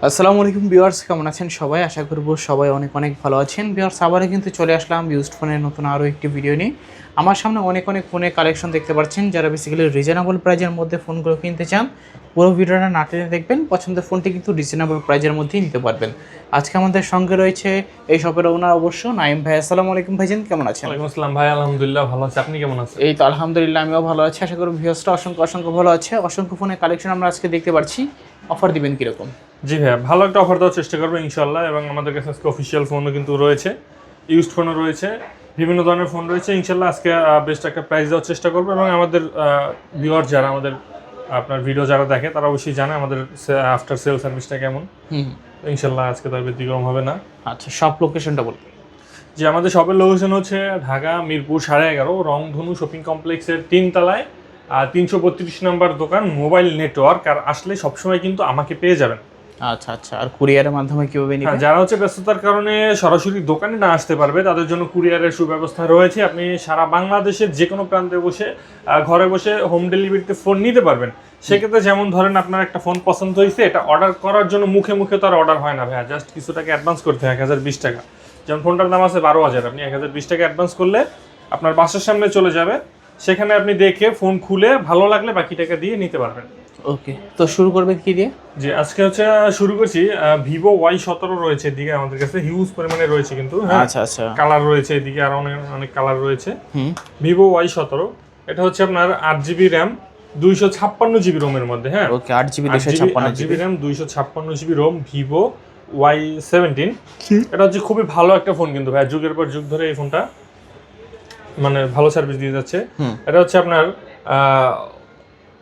আসসালামু আলাইকুম ভিউয়ার্স, কেমন আছেন সবাই? আশা করব সবাই অনেক অনেক ভালো আছেন। ভিউয়ার্স, আবারও কিন্তু চলে আসলাম ইউজড ফোনের নতুন আরও একটি ভিডিও নিয়ে। আমার সামনে অনেক ফোনের কালেকশন দেখতে পাচ্ছেন। যারা বেসিক্যালি রিজনেবল প্রাইজের মধ্যে ফোনগুলো কিনতে চান, পুরো ভিডিওটা না টেনে দেখবেন। পছন্দের ফোনটি কিন্তু রিজনেবল প্রাইজের মধ্যেই নিতে পারবেন। আজকে আমাদের সঙ্গে রয়েছে এই শপের ওনার অবশ্য নাইম ভাই। আসসালামু আলাইকুম ভাইজান, কেমন আছেন? ওয়ালাইকুম আসসালাম ভাই, আলহামদুলিল্লাহ ভালো আছি। আপনি কেমন আছেন? এই তো আলহামদুলিল্লাহ, আমিও ভালো আছি। আশা করি ভিউয়ার্সটা অসংখ্য ভালো আছে। অসংখ্য ফোনের কালেকশন আমরা আজকে দেখতে পাচ্ছি। অফার দিবেন কীরকম? জি ভাইয়া, ভালো একটা অফার দেওয়ার চেষ্টা করবো ইনশাল্লাহ। এবং আমাদের কাছে আজকে অফিসিয়াল ফোনও কিন্তু রয়েছে, ইউজড ফোনও রয়েছে, বিভিন্ন ধরনের ফোন রয়েছে। ইনশাল্লাহ আজকে বেস্ট একটা প্রাইস দেওয়ার চেষ্টা করবো। এবং আমাদের ভিউয়ার যারা আমাদের আপনার ভিডিও যারা দেখে তারা অবশ্যই জানে আমাদের আফটার সেল সার্ভিসটা কেমন। ইনশাল্লাহ আজকে তার ব্যতিক্রম হবে না। আচ্ছা, সব লোকেশনটা বলুন। যে আমাদের শপের লোকেশন হচ্ছে ঢাকা মিরপুর 11.5 রংধনু শপিং কমপ্লেক্সের 3 তলায় 332 নম্বর দোকান মোবাইল নেটওয়ার্ক। আর আসলে সবসময় কিন্তু আমাকে পেয়ে যাবেন। আচ্ছা, আর কুরিয়ারের মাধ্যমে কিভাবে নিবেন? যারা হচ্ছে ব্যস্ততার কারণে সরাসরি দোকানে না আসতে পারবে তাদের জন্য কুরিয়ারের সুব্যবস্থা রয়েছে। আপনি সারা বাংলাদেশের যে কোনো প্রান্তে বসে ঘরে বসে হোম ডেলিভারিতে ফোন নিতে পারবেন। সেক্ষেত্রে যেমন ধরেন আপনার একটা ফোন পছন্দ হয়েছে, এটা অর্ডার করার জন্য মুখে তো আর অর্ডার হয় না ভাইয়া। জাস্ট কিছু টাকা অ্যাডভান্স করতে হয়, 1020 টাকা। যেমন ফোনটার দাম আছে 12,000, আপনি 1020 টাকা অ্যাডভান্স করলে আপনার বাসার সামনে চলে যাবে। সেখানে আপনি দেখে ফোন খুলে ভালো লাগলে বাকি টাকা দিয়ে নিতে পারবেন। ওকে, তো শুরু করবে কি দিয়ে? জি, আজকে হচ্ছে শুরু করছি ভিভো Y17 রয়েছে এদিকে আমাদের কাছে, হিউজ পরিমাণে রয়েছে কিন্তু। আচ্ছা, কালার রয়েছে এদিকে, আর অনেক কালার রয়েছে। ভিভো Y17 এটা হচ্ছে আপনার 8GB র্যাম 256GB রোমের মধ্যে। হ্যাঁ, ওকে, 8GB 256GB RAM 256GB Rome, Vivo Y17। এটা হচ্ছে খুবই ভালো একটা ফোন কিন্তু ভাই, যুগের পর যুগ ধরে এই ফোনটা মানে ভালো সার্ভিস দিয়ে যাচ্ছে। এটা হচ্ছে আপনার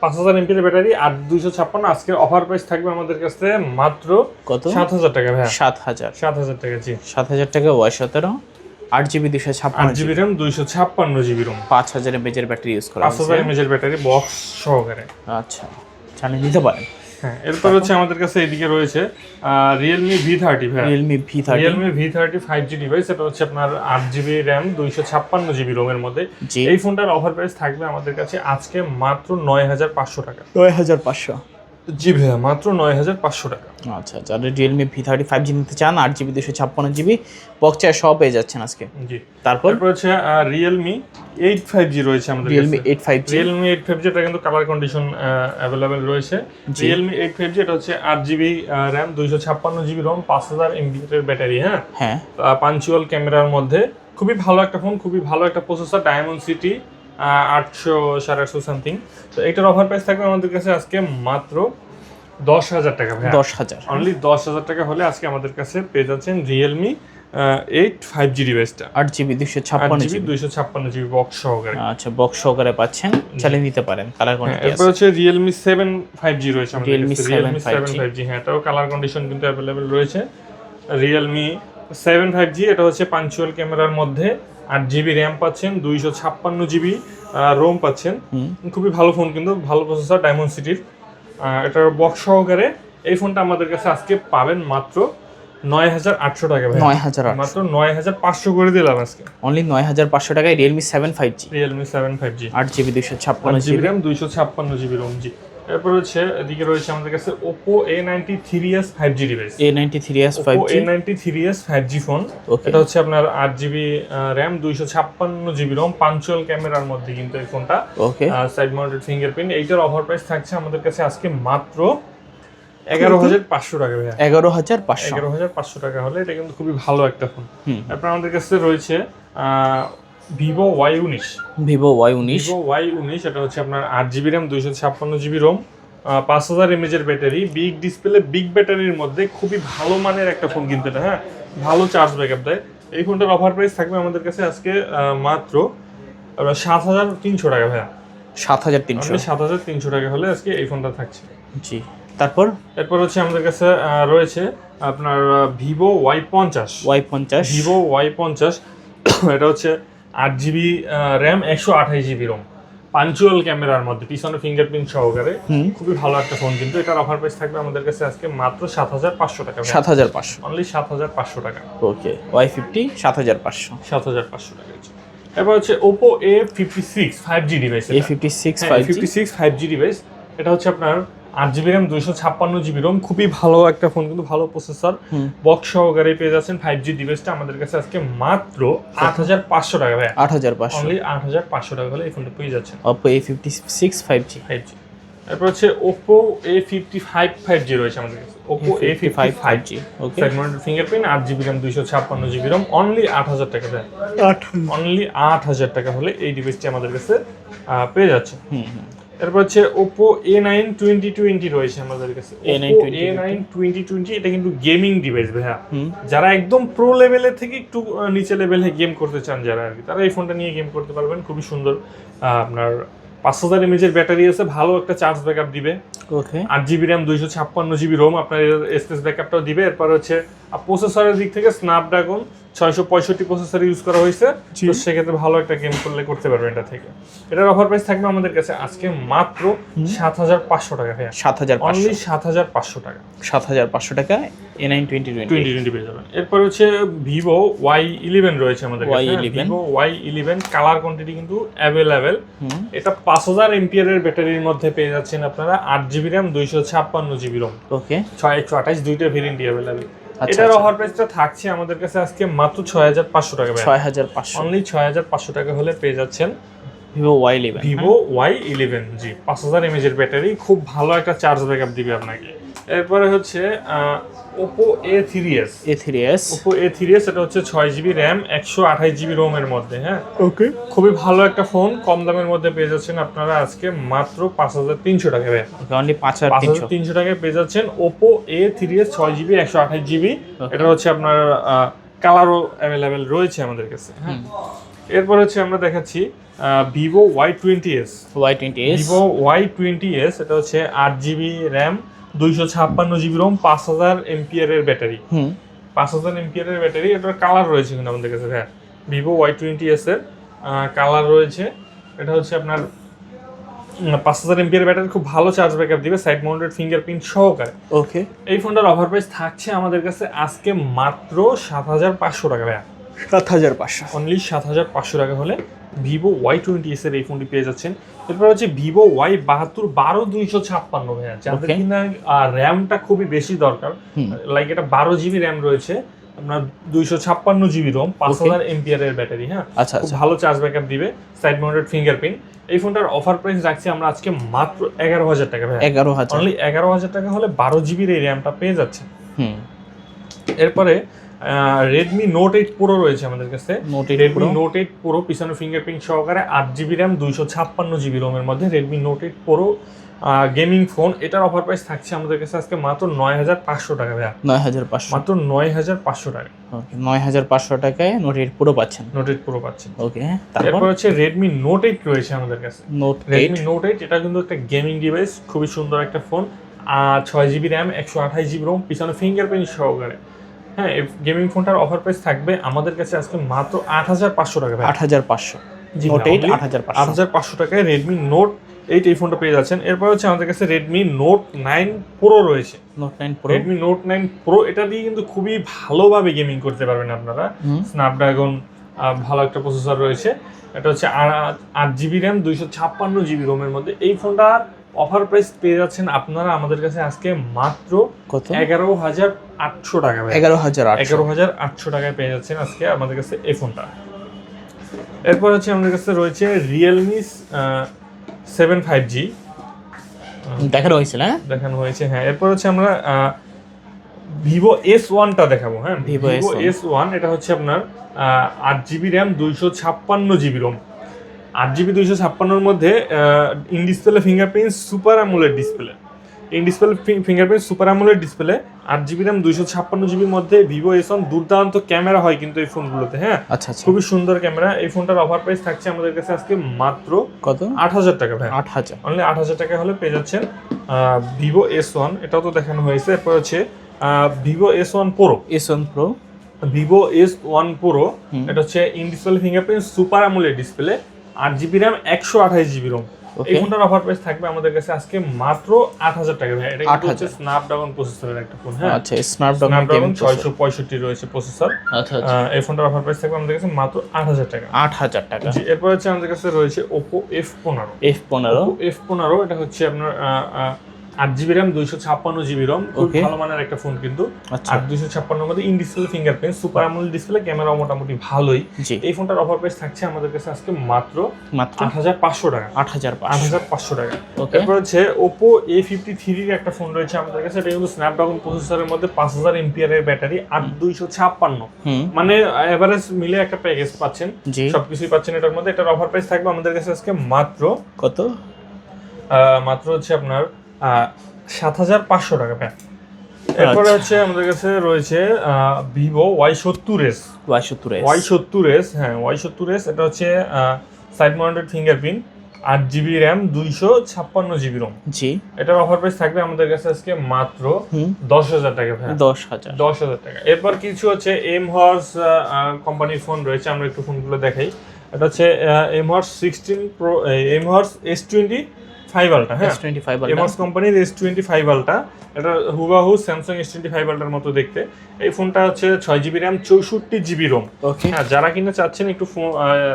5000 mAh ব্যাটারি, 8256। আজকে অফার প্রাইস থাকবে আমাদের কাছে মাত্র কত? 7000 টাকা ভাই। 7000 টাকা। জি, 7000 টাকা। Y17 8GB 256 RAM 256GB ROM, 5000 mAh battery use করা 5000 mAh ব্যাটারি বক্স সহকারে। আচ্ছা, চালিয়ে নিতে পারেন। হ্যাঁ, এরপর হচ্ছে আমাদের কাছে এদিকে রয়েছে Realme V30 ভাই। Realme V30 5G device. এটা হচ্ছে আপনার 8GB র্যাম 256GB রোমের মধ্যে। এই ফোনটার অফার প্রাইস থাকবে আমাদের কাছে আজকে মাত্র 9500 টাকা। 9500? জি ভাইয়া, মাত্র 9500 টাকা। আচ্ছা, যারা Realme V30 5G নিতে চান, 8GB 256GB বক্স সব পেয়ে যাচ্ছেন আজকে। জি, তারপর হচ্ছে Realme 8 5G রয়েছে আমাদের কাছে। Realme 8 5G এটা কিন্তু কালার কন্ডিশন অ্যাভেলেবেল রয়েছে। Realme 8 5G এটা হচ্ছে 8GB RAM 256GB ROM, 5000 mAh battery. হ্যাঁ, পাঞ্চুয়াল ক্যামেরার মধ্যে খুবই ভালো একটা ফোন, খুবই ভালো একটা প্রসেসর, ডায়মন্ড সিটি 800 850 সামথিং। তো এটার অফার প্রাইস থাকবে আমাদের কাছে আজকে মাত্র 10,000 টাকা ভাই। 10,000 অনলি 10,000 টাকা হলে আজকে আমাদের কাছে পেয়ে যাচ্ছেন Realme 8 5G ডিভাইসটা, 8GB 256GB বক্স সহকারে। আচ্ছা, বক্স সহকারে পাচ্ছেন, চালিয়ে নিতে পারেন। কালার কন্ডিশন এরপর হচ্ছে Realme 7 5G রয়েছে আমাদের Realme কাছে। 7 5G, হ্যাঁ, এটাও কালার কন্ডিশন কিন্তু অ্যাভেলেবেল রয়েছে। Realme 7 5G এটা হচ্ছে পাঞ্চুয়াল ক্যামেরার মধ্যে, 8GB র্যাম পাচ্ছেন, 256GB রোম পাচ্ছেন। খুবই ভালো ফোন কিন্তু, ভালো প্রসেসর, ডায়মন্ড সিটির। এটার বক্স সহকারে এই ফোনটা আমাদের কাছে আজকে পাবেন মাত্র 9800 টাকা ভাই। 9800, মাত্র 9500 করে দিলাম আজকে। অনলি 9500 টাকায় Realme 7 5G, Realme 7 5G 8GB 256GB RAM 256GB ROM. জি, এরপর হচ্ছে এদিকে রয়েছে আমাদের কাছে Oppo A93s 5G device. A93s 5G, Oppo A93s 5G phone. এটা হচ্ছে আপনার 8GB RAM 256GB Rome, punctual ক্যামেরার মধ্যে কিন্তু এই ফোনটা। ওকে, সাইড মাউন্টেড ফিঙ্গারপ্রিন্ট। এইটার অফার প্রাইস থাকছে আমাদের কাছে আজকে মাত্র 11,500 টাকা ভাই। 11,500 টাকা হলে এটা কিন্তু খুবই ভালো একটা ফোন। তারপর আমাদের কাছে রয়েছে Vivo Y19। Vivo Y19 এটা হচ্ছে আপনার 8GB RAM 256GB ROM, 5000 mAh battery, big display, big ব্যাটারির মধ্যে খুবই ভালো মানের একটা ফোন কিন্তু এটা। হ্যাঁ, ভালো চার্জ ব্যাকআপ দেয়। এই ফোনটার অফার প্রাইস থাকবে আমাদের কাছে আজকে মাত্র 7300 টাকা ভাইয়া। 7300 টাকা হলে আজকে এই ফোনটা থাকছে। জি, এরপর হচ্ছে আমাদের কাছে রয়েছে আপনার Vivo Y50। Vivo Y50 এটা হচ্ছে 8GB RAM 128GB Rome, punctual ক্যামেরার মধ্যে, পিছনে ফিঙ্গারপ্রিন্ট সহকারে। খুবই ভালো একটা ফোন কিন্তু। এটার অফার প্রাইস থাকবে আমাদের কাছে আজকে মাত্র 7500 টাকা। 7500, অনলি 7500 টাকা। ওকে, Y50 7500 টাকা। এরপর হচ্ছে Oppo A56 5G device. A56 5G 5G device. এটা হচ্ছে আপনার 8GB RAM 256GB ROM, খুবই ভালো একটা ফোন, কিন্তু ভালো প্রসেসর, বক্স সহকারে পেয়ে যাচ্ছেন 5G ডিভাইসটা আমাদের কাছে আজকে মাত্র 8500 টাকা ভাই। 8500, অনলি 8500 টাকা হলে এই ফোনটা পেয়ে যাচ্ছেন। Oppo A56 5G। তারপর হচ্ছে Oppo A55 5G রয়েছে আমাদের কাছে। Oppo A55 5G, okay. Segmented fingerprint, 8GB RAM 256GB ROM, only 8000 টাকা দেয়। অনলি 8000 টাকা হলে এই ডিভাইসটি আমাদের কাছে পেয়ে যাচ্ছে। তারপর হচ্ছে Oppo A9 2020 রয়েছে আমাদের কাছে। Oppo A9 2020 এটা কিন্তু গেমিং ডিভাইস ভাইয়া। যারা একদম প্রো লেভেলের থেকে একটু নিচে লেভেলে গেম করতে চান যারা আর কি, তারা এই ফোনটা নিয়ে গেম করতে পারবেন। খুবই সুন্দর, আপনার 5000 mAh এর ব্যাটারি আছে, ভালো একটা চার্জ ব্যাকআপ দিবে। ওকে। 8GB RAM 256GB ROM, আপনার এসএস ব্যাকআপটাও দিবে। এরপর হচ্ছে প্রসেসরের দিক থেকে স্ন্যাপড্রাগন 665 প্রসেসর ইউজ করা হয়েছে, তো সেক্ষেত্রে ভালো একটা গেম করতে পারবেন এটা থেকে। এটার অফার প্রাইস থাকবে আমাদের কাছে আজকে মাত্র 7500 টাকা ভাইয়া। 7500, অনলি 7500 টাকা। 7500 টাকা A9 2020 পেয়ে যাবেন। এরপর হচ্ছে Vivo Y11 রয়েছে আমাদের কাছে। Vivo Y11 কালার কোয়ান্টিটি কিন্তু অ্যাভেলেবেল। এটা 5000 mAh এর ব্যাটারির মধ্যে পেয়ে যাচ্ছেন আপনারা, 8GB RAM 256GB ROM, ওকে। 6128 দুইটা ভেরিয়েন্ট অ্যাভেলেবেল। এটার অফার প্রাইসটা থাকছে আমাদের কাছে আজকে মাত্র 6500 টাকা ভাই। 6500, অনলি 6500 টাকা হলে পেয়ে যাচ্ছেন Vivo Y11। Vivo Y11, জি, 5000 mAh এর ব্যাটারি, খুব ভালো একটা চার্জ ব্যাকআপ দিবে আপনাকে। এরপরে হচ্ছে Oppo A3s। Oppo A3s এটা হচ্ছে 6GB RAM 128GB ROM এর মধ্যে, হ্যাঁ, ওকে। খুবই ভালো একটা ফোন, কম দামের মধ্যে পেয়ে যাচ্ছেন আপনারা আজকে মাত্র 5300 টাকা ভাই। অনলি 5300 টাকায় পেয়ে যাচ্ছেন Oppo A3s 6GB 128GB। এটা হচ্ছে আপনার কালারও অ্যাভেলেবেল রয়েছে আমাদের কাছে, হ্যাঁ। এরপর হচ্ছে আমরা দেখাচ্ছি Vivo Y20s। Vivo Y20s এটা হচ্ছে 8GB RAM 256GB ROM, 5000 mAh এর ব্যাটারি। 5000 mAh এর ব্যাটারি। এটার কালার রয়েছে কিন্তু আমাদের কাছে, হ্যাঁ। Vivo Y20s এর কালার রয়েছে। এটা হচ্ছে আপনার 5000 mAh ব্যাটারি, খুব ভালো চার্জ ব্যাকআপ দিবে, সাইড মাউন্টেড ফিঙ্গারপ্রিন্ট সহকারে, ওকে। এই ফোনটার অফার প্রাইস থাকছে আমাদের কাছে আজকে মাত্র 7500 টাকা ভাইয়া। 7500, অনলি 7500 টাকা হলে Vivo Y20s এর এই ফোনটি পেয়ে যাচ্ছেন। এরপর হচ্ছে Vivo Y72 12256 ভাইয়া, যাদের কিনা র্যামটা খুবই বেশি দরকার, লাইক এটা 12GB র্যাম রয়েছে, আপনার 256GB ROM, 5000 mAh এর ব্যাটারি, হ্যাঁ, খুব ভালো চার্জ ব্যাকআপ দিবে, সাইড মাউন্টেড ফিঙ্গারপ্রিন্ট। এই ফোনটার অফার প্রাইস রাখছি আমরা আজকে মাত্র 11000 টাকা ভাইয়া। 11000, অনলি 11000 টাকা হলে 12GB এর র্যামটা পেয়ে যাচ্ছে। এরপরে Redmi Note 8 Pro রয়েছে আমাদের কাছে। Redmi Note 8 Pro পিছনে ফিঙ্গারপ্রিন্ট সহকারে, 8GB RAM 256GB ROM এর মধ্যে Redmi Note 8 Pro gaming phone. এটার অফার প্রাইস থাকছে আমাদের কাছে আজকে মাত্র 9500 টাকা ভাইয়া। 9500, মাত্র 9500 টাকা। ওকে, 9500 টাকায় Note 8 Pro পাচ্ছেন। Note 8 Pro পাচ্ছেন, ওকে। তারপর হচ্ছে Redmi Note 8 রয়েছে আমাদের কাছে। Redmi Note 8 এটা কিন্তু একটা গেমিং ডিভাইস, খুবই সুন্দর একটা phone, 6GB RAM 128GB ROM, পিছনে ফিঙ্গারপ্রিন্ট সহকারে, হ্যাঁ। এই গেমিং ফোনটার অফার প্রাইস থাকবে আমাদের কাছে আজকে মাত্র 8500 টাকা ভাই। 8500, Note 8 8500 টাকায় Redmi Note 8 এই ফোনটা পেয়ে যাচ্ছেন। এরপর হচ্ছে আমাদের কাছে Redmi Note 9 Pro রয়েছে। Redmi Note 9 Pro এটা দিয়ে কিন্তু খুবই ভালোভাবে গেমিং করতে পারবেন আপনারা। স্ন্যাপড্রাগন ভালো একটা প্রসেসর রয়েছে। এটা হচ্ছে 8GB RAM 256GB ROM এর মধ্যে। এই ফোনটার অফার প্রাইস পেয়ে যাচ্ছেন আপনারা আমাদের কাছে আজকে মাত্র 11800 টাকা ভাই। 11800 টাকায় পেয়ে যাচ্ছেন আজকে আমাদের কাছে এই ফোনটা। এরপর হচ্ছে আমাদের কাছে রয়েছে Realme 7 5G দেখানো হয়েছিল, দেখানো হয়েছে, হ্যাঁ। এরপর হচ্ছে আমরা Vivo S1 টা দেখাবো, হ্যাঁ। Vivo S1 এটা হচ্ছে আপনার 8GB RAM 256GB ROM, 8GB 256 এর মধ্যে in display fingerprint super AMOLED display, in display fingerprint super AMOLED display, 8GB RAM 256GB এর মধ্যে Vivo S1। দুর্দান্ত ক্যামেরা হয় কিন্তু এই ফোনগুলোতে, হ্যাঁ, খুবই সুন্দর ক্যামেরা। এই ফোনটার অফার প্রাইস থাকছে আমাদের কাছে আজকে মাত্র কত? 8000 টাকা ভাই। 8000, অনলি 8000 টাকা হলে পেয়ে যাচ্ছেন Vivo S1। এটাও তো দেখানো হয়েছে। এরপর হচ্ছে Vivo S1 Pro। Vivo S1 Pro এটা হচ্ছে in display fingerprint super AMOLED display, 8GB RAM 128GB ROM। এই ফোনটার অফার প্রাইস থাকবে আমাদের কাছে আজকে মাত্র 8000 টাকা ভাই। এটা হচ্ছে স্ন্যাপড্রাগন প্রসেসরের একটা ফোন, হ্যাঁ। আচ্ছা, স্ন্যাপড্রাগন 665 রয়েছে প্রসেসর। আচ্ছা, এই ফোনটার অফার প্রাইস থাকবে আমাদের কাছে মাত্র 8000 টাকা। 8000 টাকা, জি। এরপর হচ্ছে আমাদের কাছে রয়েছে Oppo F15। Oppo F15 এটা হচ্ছে আপনার 8GB RAM 256GB ROM, খুব ভালো মানের একটা ফোন কিন্তু। আর 256 মধ্যে in display fingerprint, super AMOLED display, camera মোটামুটি ভালোই। এই ফোনটার অফার প্রাইস থাকছে আমাদের কাছে আজকে মাত্র 8500 টাকা। 8500 টাকা। এরপর হচ্ছে Oppo A53 এর একটা ফোন রয়েছে আমাদের কাছে, এটা কিন্তু স্ন্যাপড্রাগন প্রসেসরের মধ্যে 5000 mAh এর ব্যাটারি, 8256, মানে এভারেজ মিলে একটা প্যাকেজ পাচ্ছেন, সবকিছুই পাচ্ছেন এটার মধ্যে। এটার অফার প্রাইস থাকবে আমাদের কাছে আজকে মাত্র কত? মাত্র হচ্ছে আপনার 7500 টাকা প্যাক। এরপরে হচ্ছে আমাদের কাছে রয়েছে Vivo Y70s। হ্যাঁ, Y70s, এটা হচ্ছে side mounted fingerprint, 8GB RAM 256GB ROM। জি, এটার অফার প্রাইস থাকবে আমাদের কাছে আজকে মাত্র 10000 টাকা ভাই। 10000 টাকা। এরপর কিছু হচ্ছে এমহর্স কোম্পানির ফোন রয়েছে, আমরা একটু ফোনগুলো দেখাই। এটা হচ্ছে এমহর্স 16 প্রো, এমহর্স S25 Ultra। হ্যাঁ, এমহর্স কোম্পানির S25 Ultra, এটা হুবাহু স্যামসাং S25 Ultraর মতো দেখতে। এই ফোনটা হচ্ছে 6GB RAM 64GB ROM। হ্যাঁ, যারা কিনা চাচ্ছেন একটু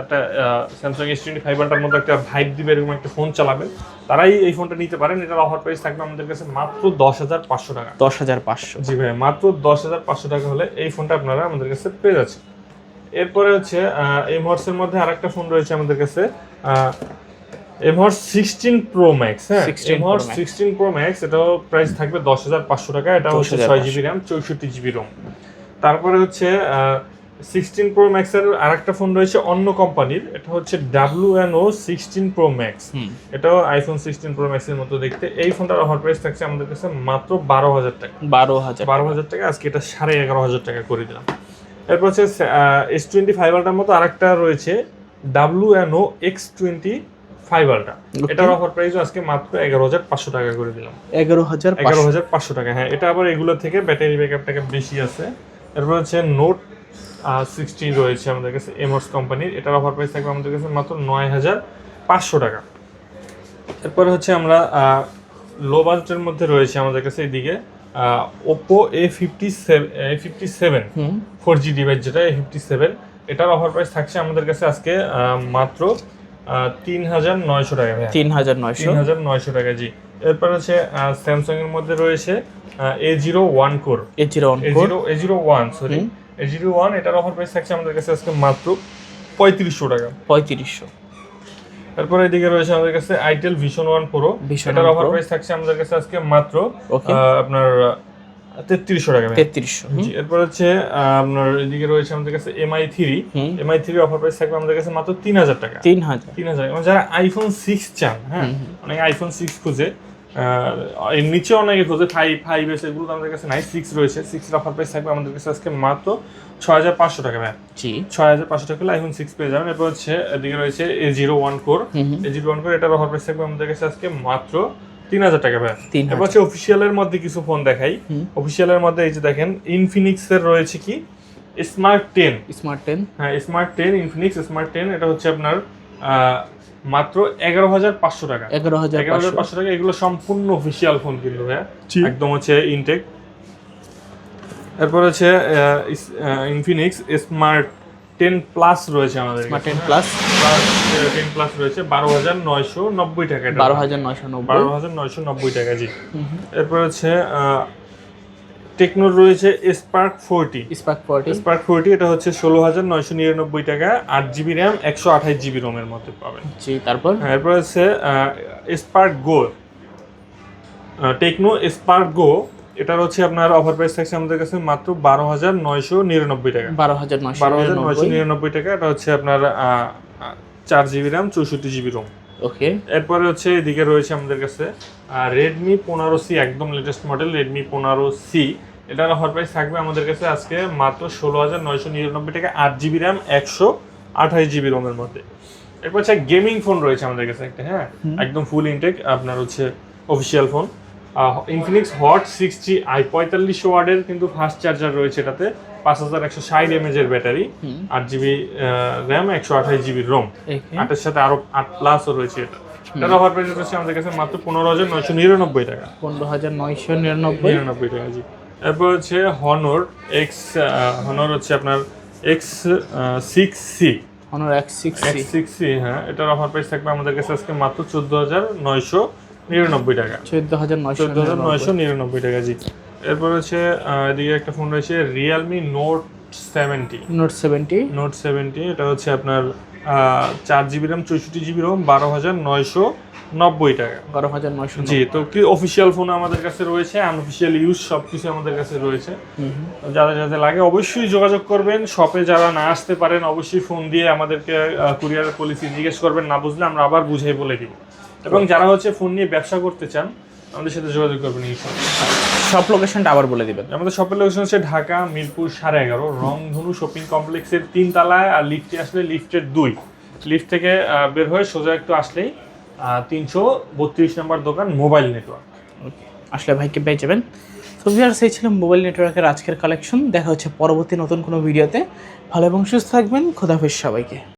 একটা স্যামসাং S25 Ultraর মতো একটা ভাইব দিবে এরকম একটা ফোন চালাবেন, তারাই এই ফোনটা নিতে পারেন। এটার অফার প্রাইস থাকবে আমাদের কাছে মাত্র 10500 টাকা। 10500? জি ভাই, মাত্র 10500 টাকা হলে এই ফোনটা আপনারা আমাদের কাছে পেয়ে যাচ্ছেন। এরপরে হচ্ছে এমহর্স এর মধ্যে আরেকটা ফোন রয়েছে আমাদের কাছে, এমহর্স 16 Pro Max। হ্যাঁ, এমহর্স 16 Pro Max, এটাও প্রাইস থাকবে 10500 টাকা। এটা হচ্ছে 6GB RAM 64GB ROM। তারপরে হচ্ছে 16 Pro Max এর আরেকটা ফোন রয়েছে অন্য কোম্পানির, এটা হচ্ছে WNO 16 Pro Max। এটাও আইফোন 16 Pro Max এর মতো দেখতে। এই ফোনটার অফার প্রাইস থাকছে আমাদের কাছে মাত্র 12000 টাকা। 12000 টাকা। আজকে এটা 11500 টাকা করে দিলাম। এরপর হচ্ছে S25 Ultraর মতো আরেকটা রয়েছে WNO X25 Ultra। এটার অফার প্রাইস আজকে মাত্র 11500 টাকা করে দিলাম। 11500 টাকা। হ্যাঁ, এটা আবার এগুলো থেকে ব্যাটারি ব্যাকআপটাকে বেশি আছে। এরপর হচ্ছে নোট 60 রয়েছে আমাদের কাছে এমহর্স কোম্পানির, এটার অফার প্রাইস থাকবে আমাদের কাছে মাত্র 9500 টাকা। এরপর হচ্ছে আমরা লো বাজেটের মধ্যে রয়েছে আমাদের কাছে এইদিকে Oppo A57 4G ডিভাইস, যেটা A57, এটার অফার প্রাইস থাকছে আমাদের কাছে আজকে মাত্র 3900 টাকা। 3900 টাকা। জি। এরপর হচ্ছে স্যামসাং এর মধ্যে রয়েছে A01 core, A01 sorry, A01, এটার অফার প্রাইস থাকছে আমাদের কাছে আজকে মাত্র 3500 টাকা। 3500। এরপর এদিকে রয়েছে আমাদের কাছে আইটেল Vision One Pro, এটার অফার প্রাইস থাকছে আমাদের কাছে আজকে মাত্র আপনার 3300 টাকা। 3300। জি। এরপর হচ্ছে আপনার এদিকে রয়েছে আমাদের কাছে MI3 অফার প্রাইস থাকবে আমাদের কাছে মাত্র 3000 টাকা। 3000। মানে যারা আইফোন 6 চান, হ্যাঁ, অনেকে আইফোন 6 খুঁজে, এর নিচে অনেকে খোঁজে 5S, এগুলো আমাদের কাছে নাই, 6 রয়েছে। 6 এর অফার প্রাইস থাকবে আমাদের কাছে আজকে মাত্র 6500 টাকা ভাই। জি, 6500 টাকা হলে আইফোন 6 পেয়ে যাবেন। এরপর হচ্ছে এদিকে রয়েছে A01 কোর, এটার অফার প্রাইস থাকবে আমাদের কাছে আজকে মাত্র 3000 টাকা ভাই। এরপর হচ্ছে অফিশিয়ালের মধ্যে কিছু ফোন দেখাই। অফিশিয়ালের মধ্যে এই যে দেখেন ইনফিনিক্স এর রয়েছে কি স্মার্ট 10। হ্যাঁ, স্মার্ট 10, ইনফিনিক্স স্মার্ট 10, এটা হচ্ছে আপনার মাত্র 11500 টাকা। 11500 টাকা। এগুলো সম্পূর্ণ অফিশিয়াল ফোন কিন্তু ভাই, একদম হচ্ছে ইনটেক। এরপর হচ্ছে ইনফিনিক্স স্মার্ট 10 প্লাস রয়েছে আমাদের, স্মার্ট 10 প্লাস রয়েছে 12990 টাকা। 12990 টাকা। জি। এরপর হচ্ছে টেকনোর রয়েছে স্পার্ক 40, এটা হচ্ছে 16999 টাকা, 8GB RAM 128GB ROM এর মধ্যে পাবেন। জি। এরপর হচ্ছে স্পার্ক গো, টেকনো স্পার্ক গো, এটার হচ্ছে আপনার অফার প্রাইস থাকছে আমাদের কাছে মাত্র 12999 টাকা। 12999 টাকা। এটা হচ্ছে আপনার 4GB RAM 64GB ROM। ওকে। এরপরে হচ্ছে এদিকে রয়েছে আমাদের কাছে Redmi 15C, একদম লেটেস্ট মডেল Redmi 15C, এটার অফার প্রাইস থাকবে আমাদের কাছে আজকে মাত্র 16999 টাকা, 8GB RAM 128GB ROM এর মধ্যে। এরপর হচ্ছে গেমিং ফোন রয়েছে আমাদের কাছে একটা, হ্যাঁ, একদম ফুল ইনটেক আপনার হচ্ছে official phone, Infinix hot 60i, 4500 ওয়াটের কিন্তু ফাস্ট চার্জার রয়েছে এটাতে, 5160 mAh এর battery, 8GB RAM 128GB ROM, 8 এর সাথে আরো 8+ রয়েছে। এটার অফার প্রাইস হচ্ছে আমাদের কাছে মাত্র 15999 টাকা। 15999 টাকা। জি। এরপর হচ্ছে হনর হচ্ছে আপনার X6C, X6C, হ্যাঁ, এটার অফার প্রাইস থাকবে আমাদের কাছে আজকে মাত্র 14999 99 টাকা, 14,999 টাকা। জি, এরপর হচ্ছে এদিকে একটা ফোন রয়েছে রিয়েলমি নোট 70। নোট 70 এটা হচ্ছে আপনার 4GB র্যাম 64GB রোম 12,990 টাকা। 12,990। জি, তো কি অফিসিয়াল ফোন আমাদের কাছে রয়েছে, আনঅফিসিয়াল ইউজ সবকিছু আমাদের কাছে রয়েছে। যাদের যাদের লাগে অবশ্যই যোগাযোগ করবেন। শপে যারা না আসতে পারেন অবশ্যই ফোন দিয়ে আমাদেরকে কুরিয়ার পলিসি জিজ্ঞেস করবেন, না বুঝলে আমরা আবার বুঝাই বলে দিব। এবং যারা হচ্ছে ফোন নিয়ে ব্যবসা করতে চান আমাদের সাথে যোগাযোগ করবেন ইনশাআল্লাহ। সব লোকেশনটা আবার বলে দিবেন। আমাদের শপের লোকেশন হচ্ছে ঢাকা মিরপুর 11.5 রংধনু শপিং কমপ্লেক্সের 3 তলায়, আর লিফটে আসলে লিফটের 2, লিফট থেকে বের হয়ে সোজা একটু আসলেই 332 নম্বর দোকান মোবাইল নেটওয়ার্ক। আসলে ভাইকে পেয়ে যাবেন। তো ভিউয়ার্স, এই ছিল মোবাইল নেটওয়ার্কের আজকের কালেকশন। দেখা হচ্ছে পরবর্তী নতুন কোনো ভিডিওতে। ভালো এবং সুস্থ থাকবেন। খোদাহাফেজ সবাইকে।